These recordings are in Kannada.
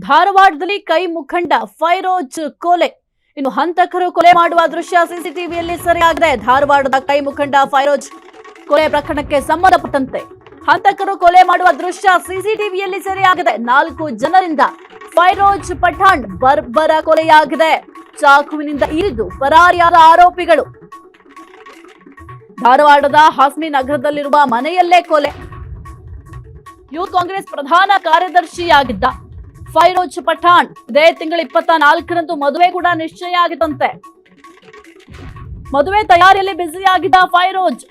ಧಾರವಾಡದಲ್ಲಿ ಕೈ ಮುಖಂಡ ಫೈರೋಜ್ ಕೊಲೆ. ಇನ್ನು ಹಂತಕರು ಕೊಲೆ ಮಾಡುವ ದೃಶ್ಯ ಸಿಸಿಟಿವಿಯಲ್ಲಿ ಸೆರೆಯಾಗಿದೆ. ಧಾರವಾಡದ ಕೈ ಮುಖಂಡ ಫೈರೋಜ್ ಕೊಲೆ ಪ್ರಕರಣಕ್ಕೆ ಸಂಬಂಧಪಟ್ಟಂತೆ ಹಂತಕರು ಕೊಲೆ ಮಾಡುವ ದೃಶ್ಯ ಸಿಸಿಟಿವಿಯಲ್ಲಿ ಸೆರೆಯಾಗಿದೆ. 4 ಜನರಿಂದ ಫೈರೋಜ್ ಪಠಾಣ್ ಬರ್ಬರ ಕೊಲೆಯಾಗಿದೆ. ಚಾಕುವಿನಿಂದ ಇರಿದು ಪರಾರಿಯಾದ ಆರೋಪಿಗಳು. ಧಾರವಾಡದ ಹಾಸ್ಮಿ ನಗರದಲ್ಲಿರುವ ಮನೆಯಲ್ಲೇ ಕೊಲೆ. ಯೂತ್ ಕಾಂಗ್ರೆಸ್ ಪ್ರಧಾನ ಕಾರ್ಯದರ್ಶಿಯಾಗಿದ್ದ ಫೈರೋಜ್ ಪಠಾಣ್ ಇದೇ ತಿಂಗಳ 24ರಂದು ಮದುವೆ ಕೂಡ ನಿಶ್ಚಯ ಆಗಿತ್ತಂತೆ. ಮದುವೆ ತಯಾರಿಯಲ್ಲಿ ಬ್ಯುಸಿಯಾಗಿದ್ದ ಫೈರೋಜ್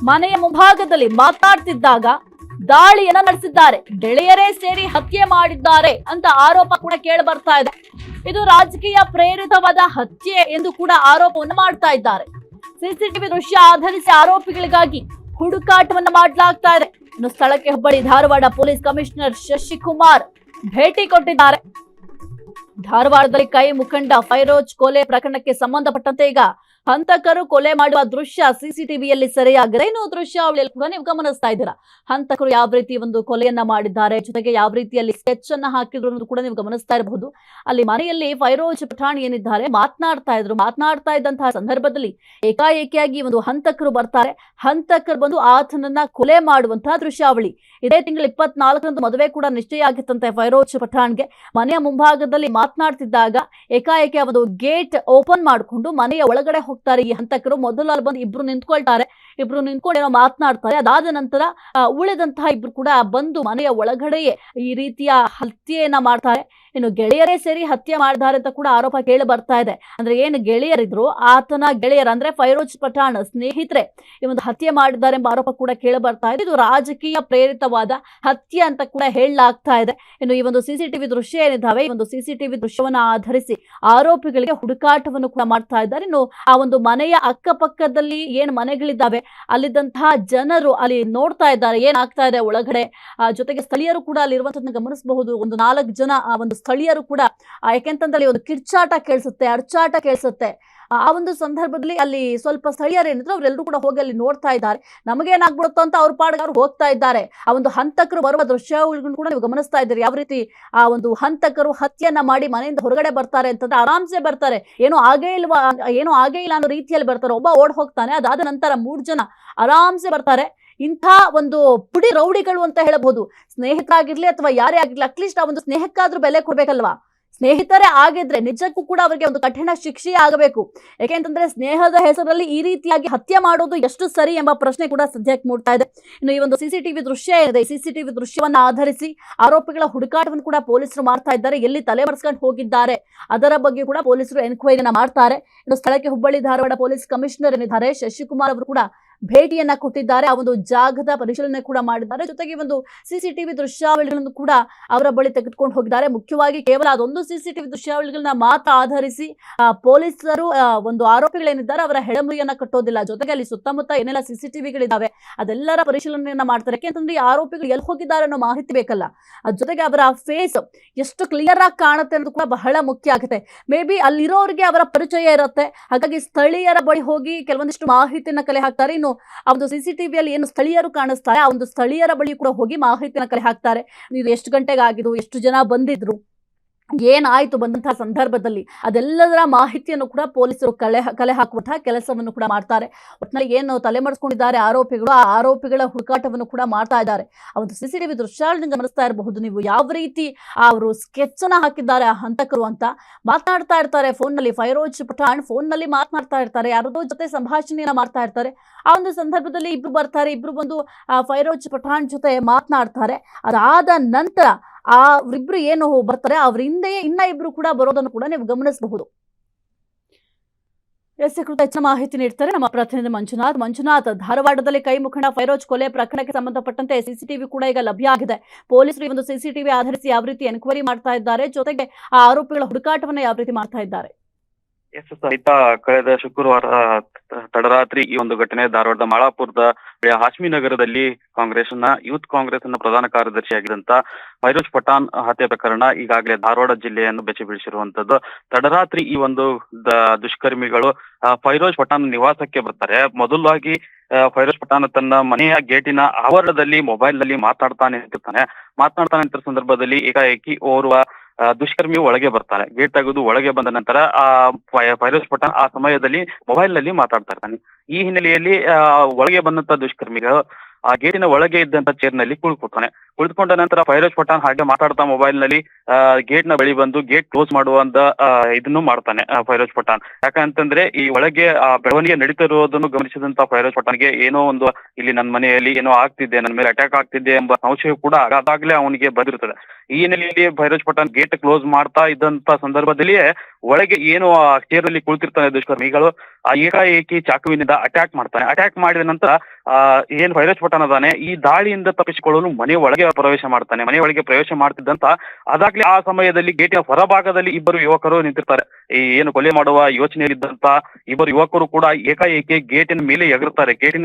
ಮನೆಯ ಮುಂಭಾಗದಲ್ಲಿ ಮಾತನಾಡ್ತಿದ್ದಾಗ ದಾಳಿಯನ್ನ ನಡೆಸಿದ್ದಾರೆ. ಗೆಳೆಯರೇ ಸೇರಿ ಹತ್ಯೆ ಮಾಡಿದ್ದಾರೆ ಅಂತ ಆರೋಪ ಕೂಡ ಕೇಳಿ ಬರ್ತಾ ಇದೆ. ಇದು ರಾಜಕೀಯ ಪ್ರೇರಿತವಾದ ಹತ್ಯೆ ಎಂದು ಕೂಡ ಆರೋಪವನ್ನು ಮಾಡ್ತಾ ಇದ್ದಾರೆ. ಸಿಸಿಟಿವಿ ದೃಶ್ಯ ಆಧರಿಸಿ ಆರೋಪಿಗಳಿಗಾಗಿ ಹುಡುಕಾಟವನ್ನು ಮಾಡಲಾಗ್ತಾ ಇದೆ. ಇನ್ನು ಸ್ಥಳಕ್ಕೆ ಹುಬ್ಬಳ್ಳಿ ಧಾರವಾಡ ಪೊಲೀಸ್ ಕಮಿಷನರ್ ಶಶಿಕುಮಾರ್ ಭೇಟಿ ಕೊಟ್ಟಿದ್ದಾರೆ. ಧಾರವಾಡದಲ್ಲಿ ಕೈ ಮುಖಂಡ ಫೈರೋಜ್ ಕೊಲೆ ಪ್ರಕರಣಕ್ಕೆ ಸಂಬಂಧಪಟ್ಟಂತೆ ಈಗ ಹಂತಕರು ಕೊಲೆ ಮಾಡುವ ದೃಶ್ಯ ಸಿಸಿಟಿವಿಯಲ್ಲಿ ಸೆರೆಯಾಗಿದೆ. ಇನ್ನು ದೃಶ್ಯಾವಳಿಯಲ್ಲಿ ಕೂಡ ನೀವು ಗಮನಿಸ್ತಾ ಇದ್ದೀರಾ ಹಂತಕರು ಯಾವ ರೀತಿ ಒಂದು ಕೊಲೆಯನ್ನ ಮಾಡಿದ್ದಾರೆ, ಜೊತೆಗೆ ಯಾವ ರೀತಿಯಲ್ಲಿ ಸ್ಕೆಚ್ ಅನ್ನ ಹಾಕಿದ್ರು ಅನ್ನೋದು ಕೂಡ ನೀವು ಗಮನಿಸ್ತಾ ಇರಬಹುದು. ಅಲ್ಲಿ ಮನೆಯಲ್ಲಿ ಫೈರೋಜ್ ಪಠಾಣ್ ಏನಿದ್ದಾರೆ ಮಾತನಾಡ್ತಾ ಇದ್ದಂತಹ ಸಂದರ್ಭದಲ್ಲಿ ಏಕಾಏಕಿಯಾಗಿ ಒಂದು ಹಂತಕರು ಬರ್ತಾರೆ. ಹಂತಕರು ಬಂದು ಆತನನ್ನ ಕೊಲೆ ಮಾಡುವಂತಹ ದೃಶ್ಯಾವಳಿ. ಇದೇ ತಿಂಗಳ 24ರಂದು ಮದುವೆ ಕೂಡ ನಿಶ್ಚಯ ಆಗಿತ್ತಂತೆ ಫೈರೋಜ್ ಪಠಾಣ್ಗೆ. ಮನೆಯ ಮುಂಭಾಗದಲ್ಲಿ ಮಾತನಾಡ್ತಿದ್ದಾಗ ಏಕಾಏಕಿ ಒಂದು ಗೇಟ್ ಓಪನ್ ಮಾಡಿಕೊಂಡು ಮನೆಯ ಒಳಗಡೆ ಹೋಗ್ತಾರೆ ಈ ಹಂತಕರು. ಮೊದಲು ಅಲ್ಲಿ ಬಂದು ಇಬ್ರು ನಿಂತ್ಕೊಳ್ತಾರೆ. ಇಬ್ರು ನಿಂತ್ಕೊಂಡು ಏನೋ ಮಾತನಾಡ್ತಾರೆ. ಅದಾದ ನಂತರ ಉಳಿದಂತಹ ಇಬ್ರು ಕೂಡ ಬಂದು ಮನೆಯ ಒಳಗಡೆಯೇ ಈ ರೀತಿಯ ಹತ್ಯೆಯನ್ನ ಮಾಡ್ತಾರೆ. ಇನ್ನು ಗೆಳೆಯರೇ ಸೇರಿ ಹತ್ಯೆ ಮಾಡಿದ್ದಾರೆ ಅಂತ ಕೂಡ ಆರೋಪ ಕೇಳಿ ಬರ್ತಾ ಇದೆ. ಅಂದ್ರೆ ಏನು ಗೆಳೆಯರಿದ್ರು, ಆತನ ಗೆಳೆಯರ ಅಂದ್ರೆ ಫೈರೋಜ್ ಪಠಾಣ್ ಸ್ನೇಹಿತರೆ ಈ ಒಂದು ಹತ್ಯೆ ಮಾಡಿದ್ದಾರೆ ಎಂಬ ಆರೋಪ ಕೂಡ ಕೇಳಿ ಬರ್ತಾ ಇದೆ. ಇದು ರಾಜಕೀಯ ಪ್ರೇರಿತವಾದ ಹತ್ಯೆ ಅಂತ ಕೂಡ ಹೇಳಲಾಗ್ತಾ ಇದೆ. ಇನ್ನು ಈ ಒಂದು ಸಿಸಿಟಿವಿ ದೃಶ್ಯ ಏನಿದ್ದಾವೆ, ಈ ಒಂದು ಸಿಸಿಟಿವಿ ದೃಶ್ಯವನ್ನ ಆಧರಿಸಿ ಆರೋಪಿಗಳಿಗೆ ಹುಡುಕಾಟವನ್ನು ಕೂಡ ಮಾಡ್ತಾ ಇದ್ದಾರೆ. ಇನ್ನು ಆ ಒಂದು ಮನೆಯ ಅಕ್ಕಪಕ್ಕದಲ್ಲಿ ಏನ್ ಮನೆಗಳಿದ್ದಾವೆ ಅಲ್ಲಿದ್ದಂತಹ ಜನರು ಅಲ್ಲಿ ನೋಡ್ತಾ ಇದ್ದಾರೆ ಏನಾಗ್ತಾ ಇದೆ ಒಳಗಡೆ. ಜೊತೆಗೆ ಸ್ಥಳೀಯರು ಕೂಡ ಅಲ್ಲಿ ಇರುವಂತದನ್ನ ಗಮನಿಸಬಹುದು. ಒಂದು 4 ಜನ ಆ ಒಂದು ಸ್ಥಳೀಯರು ಕೂಡ ಯಾಕೆಂತಂದ್ರೆ ಒಂದು ಕಿರ್ಚಾಟ ಕೇಳಿಸುತ್ತೆ, ಅರ್ಚಾಟ ಕೇಳಿಸುತ್ತೆ. ಆ ಒಂದು ಸಂದರ್ಭದಲ್ಲಿ ಅಲ್ಲಿ ಸ್ವಲ್ಪ ಸ್ಥಳೀಯರು ಏನಿದ್ರು ಅವರೆಲ್ಲರೂ ಕೂಡ ಹೋಗಿ ಅಲ್ಲಿ ನೋಡ್ತಾ ಇದ್ದಾರೆ. ನಮಗೇನಾಗ್ಬಿಡುತ್ತೋ ಅಂತ ಅವ್ರ ಪಾಡಿಗೆ ಅವ್ರು ಹೋಗ್ತಾ ಇದ್ದಾರೆ. ಆ ಒಂದು ಹಂತಕರು ಬರುವ ದೃಶ್ಯಗಳನ್ನು ಕೂಡ ನೀವು ಗಮನಿಸ್ತಾ ಇದ್ದೀರಿ. ಯಾವ ರೀತಿ ಆ ಒಂದು ಹಂತಕರು ಹತ್ಯೆಯನ್ನ ಮಾಡಿ ಮನೆಯಿಂದ ಹೊರಗಡೆ ಬರ್ತಾರೆ ಅಂತಂದ್ರೆ ಆರಾಮ್ಸೆ ಬರ್ತಾರೆ. ಏನೋ ಆಗೇ ಇಲ್ಲ ಅನ್ನೋ ರೀತಿಯಲ್ಲಿ ಬರ್ತಾರೆ. ಒಬ್ಬ ಓಡ್ ಹೋಗ್ತಾನೆ. ಅದಾದ ನಂತರ 3 ಜನ ಆರಾಮ್ಸೆ ಬರ್ತಾರೆ. ಇಂಥ ಒಂದು ಪುಡಿ ರೌಡಿಗಳು ಅಂತ ಹೇಳಬಹುದು. ಸ್ನೇಹಿತರಾಗಿರ್ಲಿ ಅಥವಾ ಯಾರೇ ಆಗಿರ್ಲಿ, ಅಟ್ಲೀಸ್ಟ್ ಆ ಒಂದು ಸ್ನೇಹಕ್ಕಾದ್ರೂ ಬೆಲೆ ಕೊಡ್ಬೇಕಲ್ವಾ. ಸ್ನೇಹಿತರೇ ಆಗಿದ್ರೆ ನಿಜಕ್ಕೂ ಕೂಡ ಅವರಿಗೆ ಒಂದು ಕಠಿಣ ಶಿಕ್ಷೆ ಆಗಬೇಕು. ಯಾಕೆಂತಂದ್ರೆ ಸ್ನೇಹದ ಹೆಸರಲ್ಲಿ ಈ ರೀತಿಯಾಗಿ ಹತ್ಯೆ ಮಾಡೋದು ಎಷ್ಟು ಸರಿ ಎಂಬ ಪ್ರಶ್ನೆ ಕೂಡ ಸದ್ಯಕ್ಕೆ ಮೂಡ್ತಾ ಇದೆ. ಇನ್ನು ಈ ಒಂದು ಸಿಸಿಟಿವಿ ದೃಶ್ಯ ಏನಿದೆ, ಸಿಸಿಟಿವಿ ದೃಶ್ಯವನ್ನ ಆಧರಿಸಿ ಆರೋಪಿಗಳ ಹುಡುಕಾಟವನ್ನು ಕೂಡ ಪೊಲೀಸರು ಮಾಡ್ತಾ ಇದ್ದಾರೆ. ಎಲ್ಲಿ ತಲೆಮರೆಸ್ಕೊಂಡು ಹೋಗಿದ್ದಾರೆ ಅದರ ಬಗ್ಗೆ ಕೂಡ ಪೊಲೀಸರು ಎನ್ಕ್ವೈರಿನ ಮಾಡ್ತಾರೆ. ಇನ್ನು ಸ್ಥಳಕ್ಕೆ ಹುಬ್ಬಳ್ಳಿ ಧಾರವಾಡ ಪೊಲೀಸ್ ಕಮಿಷನರ್ ಏನಿದ್ದಾರೆ ಶಶಿಕುಮಾರ್ ಅವರು ಕೂಡ ಭೇಟಿಯನ್ನ ಕೊಟ್ಟಿದ್ದಾರೆ. ಆ ಒಂದು ಜಾಗದ ಪರಿಶೀಲನೆ ಕೂಡ ಮಾಡಿದ್ದಾರೆ. ಜೊತೆಗೆ ಒಂದು ಸಿಸಿಟಿವಿ ದೃಶ್ಯಾವಳಿಗಳನ್ನು ಕೂಡ ಅವರ ಬಳಿ ತೆಗೆದುಕೊಂಡು ಹೋಗಿದ್ದಾರೆ. ಮುಖ್ಯವಾಗಿ ಕೇವಲ ಅದೊಂದು ಸಿಸಿಟಿವಿ ದೃಶ್ಯಾವಳಿಗಳನ್ನ ಮಾತ್ರ ಆಧರಿಸಿ ಪೊಲೀಸರು ಒಂದು ಆರೋಪಿಗಳೇನಿದ್ದಾರೆ ಅವರ ಹೆಳಮುರಿಯನ್ನ ಕಟ್ಟೋದಿಲ್ಲ. ಜೊತೆಗೆ ಅಲ್ಲಿ ಸುತ್ತಮುತ್ತ ಏನೆಲ್ಲ ಸಿಸಿಟಿವಿಗಳಿದ್ದಾವೆ ಅದೆಲ್ಲರ ಪರಿಶೀಲನೆಯನ್ನ ಮಾಡ್ತಾರೆ. ಯಾಕೆಂತಂದ್ರೆ ಈ ಆರೋಪಿಗಳು ಎಲ್ಲಿ ಹೋಗಿದ್ದಾರೆ ಅನ್ನೋ ಮಾಹಿತಿ ಬೇಕಲ್ಲ. ಅದ್ರ ಜೊತೆಗೆ ಅವರ ಫೇಸ್ ಎಷ್ಟು ಕ್ಲಿಯರ್ ಆಗಿ ಕಾಣುತ್ತೆ ಅನ್ನೋದು ಕೂಡ ಬಹಳ ಮುಖ್ಯ ಆಗುತ್ತೆ. ಮೇ ಬಿ ಅಲ್ಲಿರೋರಿಗೆ ಅವರ ಪರಿಚಯ ಇರುತ್ತೆ. ಹಾಗಾಗಿ ಸ್ಥಳೀಯರ ಬಳಿ ಹೋಗಿ ಕೆಲವೊಂದಿಷ್ಟು ಮಾಹಿತಿಯನ್ನ ಕಲೆ ಹಾಕ್ತಾರೆ. ಇನ್ನು ಆ ಒಂದು ಸಿಸಿಟಿವಿಯಲ್ಲಿ ಏನು ಸ್ಥಳೀಯರು ಕಾಣಿಸ್ತಾರೆ ಆ ಒಂದು ಸ್ಥಳೀಯರ ಬಳಿ ಕೂಡ ಹೋಗಿ ಮಾಹಿತಿನ ಕಲೆ ಹಾಕ್ತಾರೆ. ಇದು ಎಷ್ಟು ಗಂಟೆಗೆ ಆಗಿದ್ದು, ಎಷ್ಟು ಜನ ಬಂದಿದ್ರು, ಏನಾಯ್ತು ಬಂದಂತಹ ಸಂದರ್ಭದಲ್ಲಿ ಅದೆಲ್ಲದರ ಮಾಹಿತಿಯನ್ನು ಕೂಡ ಪೊಲೀಸರು ಕಲೆ ಹಾಕುವಂತಹ ಕೆಲಸವನ್ನು ಕೂಡ ಮಾಡ್ತಾರೆ. ಒಟ್ಟಿನಲ್ಲಿ ಏನು ತಲೆಮರೆಸ್ಕೊಂಡಿದ್ದಾರೆ ಆರೋಪಿಗಳು, ಆ ಆರೋಪಿಗಳ ಹುಡುಕಾಟವನ್ನು ಕೂಡ ಮಾಡ್ತಾ ಇದ್ದಾರೆ. ಆ ಒಂದು ಸಿಸಿಟಿವಿ ದೃಶ್ಯಗಳನ್ನು ಗಮನಿಸ್ತಾ ಇರಬಹುದು ನೀವು. ಯಾವ ರೀತಿ ಅವರು ಸ್ಕೆಚ್ ಅನ್ನ ಹಾಕಿದ್ದಾರೆ ಆ ಹಂತಕರು ಅಂತ. ಮಾತನಾಡ್ತಾ ಇರ್ತಾರೆ ಫೋನ್ನಲ್ಲಿ. ಫೈರೋಜ್ ಪಠಾಣ್ ಫೋನ್ನಲ್ಲಿ ಮಾತನಾಡ್ತಾ ಇರ್ತಾರೆ, ಯಾರದೋ ಜೊತೆ ಸಂಭಾಷಣೆಯನ್ನ ಮಾಡ್ತಾ ಇರ್ತಾರೆ. ಆ ಒಂದು ಸಂದರ್ಭದಲ್ಲಿ ಇಬ್ರು ಬರ್ತಾರೆ. ಇಬ್ರು ಬಂದು ಫೈರೋಜ್ ಪಠಾಣ್ ಜೊತೆ ಮಾತನಾಡ್ತಾರೆ. ಅದಾದ ನಂತರ ಅವರಿಬ್ರು ಏನು ಬರ್ತಾರೆ ಅವ್ರ ಹಿಂದೆಯೇ ಇನ್ನ ಇಬ್ರು ಕೂಡ ಬರೋದನ್ನು ಕೂಡ ನೀವು ಗಮನಿಸಬಹುದು. ಹೆಚ್ಚಿನ ಮಾಹಿತಿ ನೀಡ್ತಾರೆ ನಮ್ಮ ಪ್ರತಿನಿಧಿ ಮಂಜುನಾಥ್. ಧಾರವಾಡದಲ್ಲಿ ಕೈ ಮುಖಂಡ ಫೈರೋಜ್ ಕೊಲೆ ಪ್ರಕರಣಕ್ಕೆ ಸಂಬಂಧಪಟ್ಟಂತೆ ಸಿಸಿಟಿವಿ ಕೂಡ ಈಗ ಲಭ್ಯ ಆಗಿದೆ. ಪೊಲೀಸರು ಈ ಒಂದು ಸಿಸಿಟಿವಿ ಆಧರಿಸಿ ಯಾವ ರೀತಿ ಎನ್ಕ್ವೈರಿ ಮಾಡ್ತಾ ಇದ್ದಾರೆ, ಜೊತೆಗೆ ಆ ಆರೋಪಿಗಳ ಹುಡುಕಾಟವನ್ನು ಯಾವ ರೀತಿ ಮಾಡ್ತಾ ಇದ್ದಾರೆ. ಸಹಿತ ಕಳೆದ ಶುಕ್ರವಾರ ತಡರಾತ್ರಿ ಈ ಒಂದು ಘಟನೆ ಧಾರವಾಡದ ಮಾಳಾಪುರದ ಹಾಶ್ಮಿ ನಗರದಲ್ಲಿ ಯೂತ್ ಕಾಂಗ್ರೆಸ್ನ ಪ್ರಧಾನ ಕಾರ್ಯದರ್ಶಿಯಾಗಿದ್ದಂತ ಫೈರೋಜ್ ಪಠಾಣ್ ಹತ್ಯೆ ಪ್ರಕರಣ ಈಗಾಗಲೇ ಧಾರವಾಡ ಜಿಲ್ಲೆಯನ್ನು ಬೆಚ್ಚಿ ಬೀಳಿಸಿರುವಂತದ್ದು. ತಡರಾತ್ರಿ ಈ ಒಂದು ದುಷ್ಕರ್ಮಿಗಳು ಫೈರೋಜ್ ಪಠಾಣ್ ನಿವಾಸಕ್ಕೆ ಬರ್ತಾರೆ. ಮೊದಲಾಗಿ ಫೈರೋಜ್ ಪಠಾಣ್ ತನ್ನ ಮನೆಯ ಗೇಟಿನ ಆವರಣದಲ್ಲಿ ಮೊಬೈಲ್ ನಲ್ಲಿ ಮಾತನಾಡ್ತಾನೆ ನಿಂತಿರುವ ಸಂದರ್ಭದಲ್ಲಿ ಏಕಾಏಕಿ ಓರ್ವ ದುಷ್ಕರ್ಮಿ ಒಳಗೆ ಬರ್ತಾನೆ. ಗೇಟ್ ತೆಗೆದು ಒಳಗೆ ಬಂದ ನಂತರ ಫೈರೋಜ್ ಪಠಾಣ್ ಆ ಸಮಯದಲ್ಲಿ ಮೊಬೈಲ್ ನಲ್ಲಿ ಮಾತಾಡ್ತಾ ಇರ್ತಾನೆ. ಈ ಹಿನ್ನೆಲೆಯಲ್ಲಿ ಒಳಗೆ ಬಂದಂತ ದುಷ್ಕರ್ಮಿಗಳು ಆ ಗೇಟಿನ ಒಳಗೆ ಇದ್ದಂತ ಚೇರ್ ನಲ್ಲಿ ಕುಳಿತುಕೊಂಡ ನಂತರ ಫೈರೋಜ್ ಪಠಾಣ್ ಹಾಗೆ ಮಾತಾಡ್ತಾ ಮೊಬೈಲ್ ನಲ್ಲಿ ಗೇಟ್ ನ ಬಳಿ ಬಂದು ಗೇಟ್ ಕ್ಲೋಸ್ ಮಾಡುವಂತ ಇದನ್ನು ಮಾಡ್ತಾನೆ ಫೈರೋಜ್ ಪಠಾಣ್. ಯಾಕಂತಂದ್ರೆ ಈ ಒಳಗೆ ಬೆಳವಣಿಗೆ ನಡೀತಿರುವುದನ್ನು ಗಮನಿಸಿದಂತ ಫೈರೋಜ್ ಪಠಾಣ್ಗೆ ಏನೋ ಒಂದು ಇಲ್ಲಿ ನನ್ನ ಮನೆಯಲ್ಲಿ ಏನೋ ಆಗ್ತಿದೆ, ನನ್ನ ಮೇಲೆ ಅಟ್ಯಾಕ್ ಆಗ್ತಿದೆ ಎಂಬ ಸಂಶಯ ಕೂಡ ಅದಾಗ್ಲೇ ಅವನಿಗೆ ಬಂದಿರ್ತದೆ. ಈ ಹಿನ್ನೆಲೆಯಲ್ಲಿ ಫೈರೋಜ್ ಪಠಾಣ್ ಗೇಟ್ ಕ್ಲೋಸ್ ಮಾಡ್ತಾ ಇದ್ದಂತ ಸಂದರ್ಭದಲ್ಲಿಯೇ ಒಳಗೆ ಏನು ಆ ಚೇರ್ ಅಲ್ಲಿ ಕುಳಿತಿರ್ತಾನೆ ದುಷ್ಕರ್ಮಿಗಳು ಏಕಾಏಕಿ ಚಾಕುವಿನಿಂದ ಅಟ್ಯಾಕ್ ಮಾಡಿದ ನಂತರ ಏನ್ ಫೈರೋಜ್ ಪಠಾಣ್ ಅದಾನೆ ಈ ದಾಳಿಯಿಂದ ತಪ್ಪಿಸಿಕೊಳ್ಳಲು ಮನೆ ಒಳಗೆ ಪ್ರವೇಶ ಮಾಡ್ತಿದ್ದಂತ ಅದಾಗ್ಲೇ ಆ ಸಮಯದಲ್ಲಿ ಗೇಟಿನ ಹೊರಭಾಗದಲ್ಲಿ ಇಬ್ಬರು ಯುವಕರು ನಿಂತಿರ್ತಾರೆ. ಈ ಏನು ಕೊಲೆ ಮಾಡುವ ಯೋಚನೆಯಲ್ಲಿದ್ದಂತ ಇಬ್ಬರು ಯುವಕರು ಕೂಡ ಏಕಾಏಕಿ ಗೇಟಿನ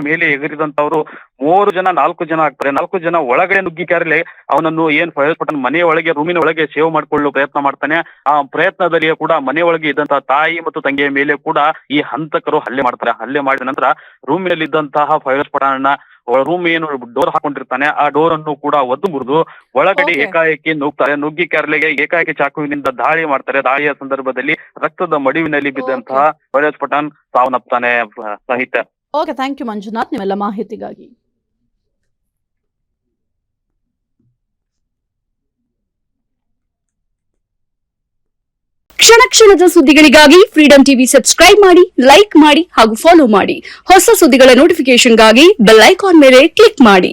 ಮೇಲೆ ಎಗರಿದಂತವ್ರು 4 ಜನ ಆಗ್ತಾರೆ. 4 ಜನ ಒಳಗಡೆ ನುಗ್ಗಿ ಕ್ಯಾರಲೆ ಅವನನ್ನು ಏನ್ ಫೈರೋಜ್ ಪಠಾಣ್ ಮನೆಯ ಒಳಗೆ ರೂಮಿನ ಒಳಗೆ ಸೇವ್ ಮಾಡಿಕೊಳ್ಳಲು ಪ್ರಯತ್ನ ಮಾಡ್ತಾನೆ. ಆ ಪ್ರಯತ್ನದಲ್ಲಿಯೇ ಕೂಡ ಮನೆ ಒಳಗೆ ಇದ್ದಂತಹ ತಾಯಿ ಮತ್ತು ತಂಗಿಯ ಮೇಲೆ ಕೂಡ ಈ ಹಂತಕರು ಹಲ್ಲೆ ಮಾಡ್ತಾರೆ. ಹಲ್ಲೆ ಮಾಡಿದ ನಂತರ ರೂಮಿನಲ್ಲಿ ಇದ್ದಂತಹ ಫೈರೋಜ್ ಪಠಾಣ್ ರೂಮ್ ಏನು ಡೋರ್ ಹಾಕೊಂಡಿರ್ತಾನೆ ಆ ಡೋರ್ ಅನ್ನು ಕೂಡ ಒದ್ದು ಮುರಿದು ಒಳಗಡೆ ಏಕಾಏಕಿ ನುಗ್ಗಿ ಕ್ಯಾರ್ಲೆಗೆ ಏಕಾಏಕಿ ಚಾಕುವಿನಿಂದ ದಾಳಿ ಮಾಡ್ತಾರೆ. ದಾಳಿಯ ಸಂದರ್ಭದಲ್ಲಿ ರಕ್ತದ ಮಡುವಿನಲ್ಲಿ ಬಿದ್ದಂತಹ ಫೈರೋಜ್ ಪಠಾಣ್ ಸಾವನ್ನಪ್ತಾನೆ. ಸಹಿತ ಓಕೆ, ಥ್ಯಾಂಕ್ ಯು ಮಂಜುನಾಥ್ ನಿಮ್ಮೆಲ್ಲ ಮಾಹಿತಿಗಾಗಿ. ಕ್ಷಣದ ಸುದ್ದಿಗಳಿಗಾಗಿ ಫ್ರೀಡಂ ಟಿವಿ ಸಬ್ಸ್ಕ್ರೈಬ್ ಮಾಡಿ, ಲೈಕ್ ಮಾಡಿ ಹಾಗೂ ಫಾಲೋ ಮಾಡಿ. ಹೊಸ ಸುದ್ದಿಗಳ ನೋಟಿಫಿಕೇಶನ್ಗಾಗಿ ಬೆಲ್ ಐಕಾನ್ ಮೇಲೆ ಕ್ಲಿಕ್ ಮಾಡಿ.